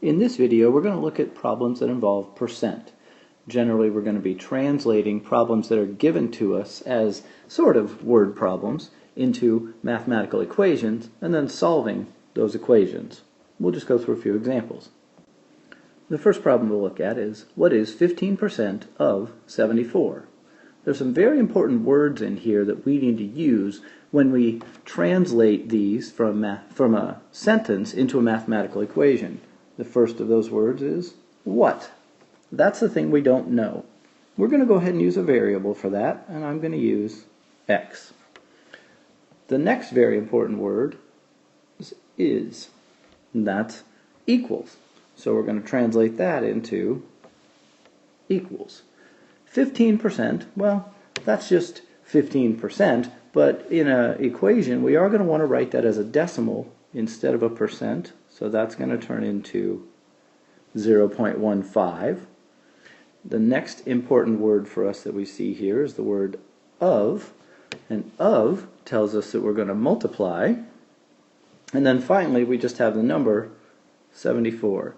In this video, we're going to look at problems that involve percent. Generally, we're going to be translating problems that are given to us as sort of word problems into mathematical equations and then solving those equations. We'll just go through a few examples. The first problem we'll look at is, what is 15% of 74? There's some very important words in here that we need to use when we translate these from a sentence into a mathematical equation. The first of those words is what. That's the thing we don't know. We're going to go ahead and use a variable for that, and I'm going to use x. The next very important word is, and that's equals. So we're going to translate that into equals. 15%, well, that's just 15%, but in an equation we are going to want to write that as a decimal instead of a percent, so that's going to turn into 0.15. The next important word for us that we see here is the word of, and of tells us that we're going to multiply, and then finally we just have the number 74.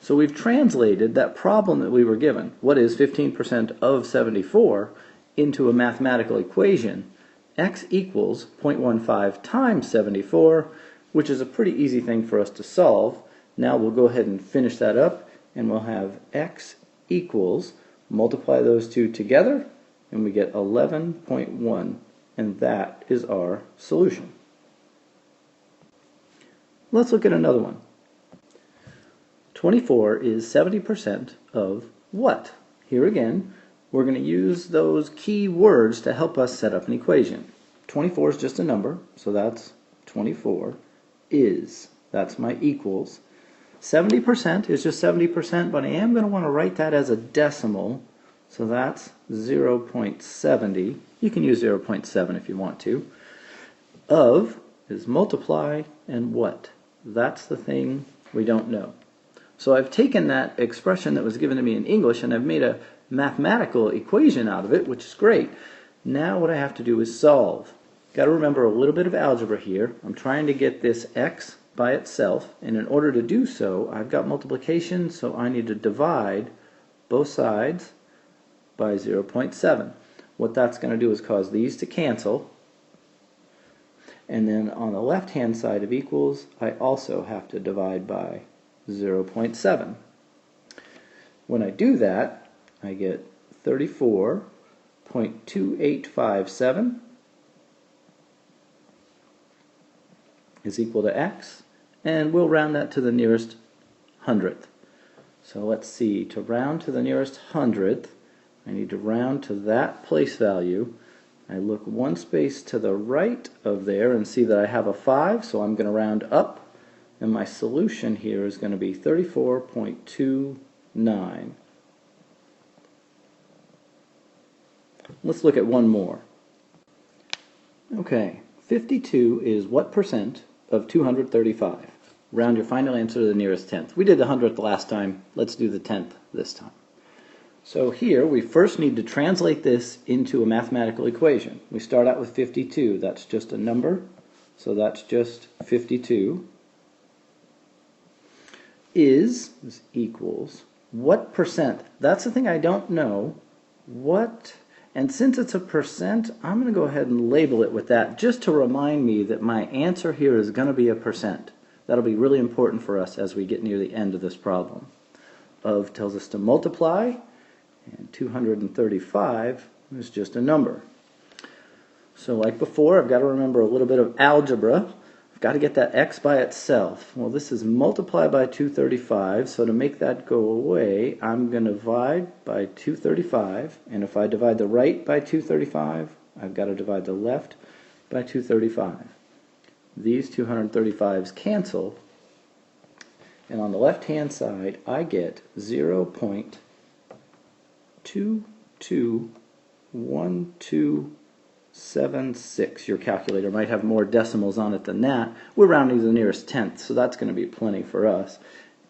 So we've translated that problem that we were given, what is 15% of 74, into a mathematical equation, x equals 0.15 times 74, which is a pretty easy thing for us to solve. Now we'll go ahead and finish that up, and we'll have x equals, multiply those two together, and we get 11.1, and that is our solution. Let's look at another one. 24 is 70% of what? Here again, we're going to use those key words to help us set up an equation. 24 is just a number, so that's 24 is, that's my equals. 70% is just 70%, but I am going to want to write that as a decimal, so that's 0.70. You can use 0.7 if you want to. Of is multiply, and what? That's the thing we don't know. So I've taken that expression that was given to me in English and I've made a mathematical equation out of it, which is great. Now what I have to do is solve. Got to remember a little bit of algebra here. I'm trying to get this x by itself, and in order to do so, I've got multiplication, so I need to divide both sides by 0.7. What that's going to do is cause these to cancel, and then on the left hand side of equals, I also have to divide by 0.7. When I do that, I get 34.2857 is equal to x, and we'll round that to the nearest hundredth. So let's see, to round to the nearest hundredth, I need to round to that place value. I look one space to the right of there and see that I have a 5, so I'm going to round up. And my solution here is going to be 34.29. Let's look at one more. Okay, 52 is what percent of 235? Round your final answer to the nearest tenth. We did the hundredth last time. Let's do the tenth this time. So here we first need to translate this into a mathematical equation. We start out with 52. That's just a number, so that's just 52. Is equals what percent? That's the thing I don't know. What? And since it's a percent, I'm going to go ahead and label it with that just to remind me that my answer here is going to be a percent. That'll be really important for us as we get near the end of this problem. Of tells us to multiply, and 235 is just a number. So like before, I've got to remember a little bit of algebra. Got to get that x by itself. Well, this is multiply by 235, so to make that go away, I'm going to divide by 235, and if I divide the right by 235, I've got to divide the left by 235. These 235s cancel, and on the left-hand side, I get 0.221276. Your calculator might have more decimals on it than that. We're rounding to the nearest tenth, so that's going to be plenty for us.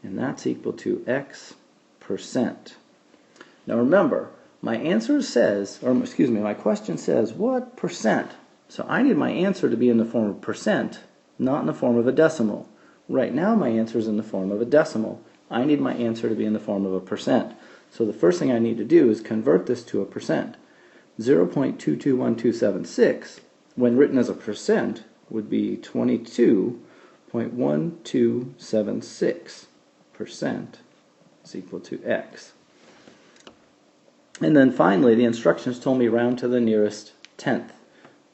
And that's equal to x percent. Now remember, my answer says, or excuse me, my question says, what percent? So I need my answer to be in the form of percent, not in the form of a decimal. Right now my answer is in the form of a decimal, I need my answer to be in the form of a percent. So the first thing I need to do is convert this to a percent. 0.221276, when written as a percent, would be 22.1276% is equal to x. And then finally, the instructions told me round to the nearest tenth.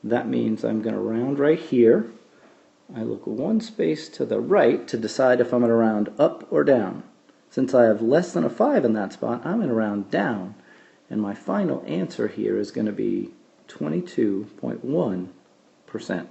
That means I'm going to round right here. I look one space to the right to decide if I'm going to round up or down. Since I have less than a 5 in that spot, I'm going to round down. And my final answer here is going to be 22.1%.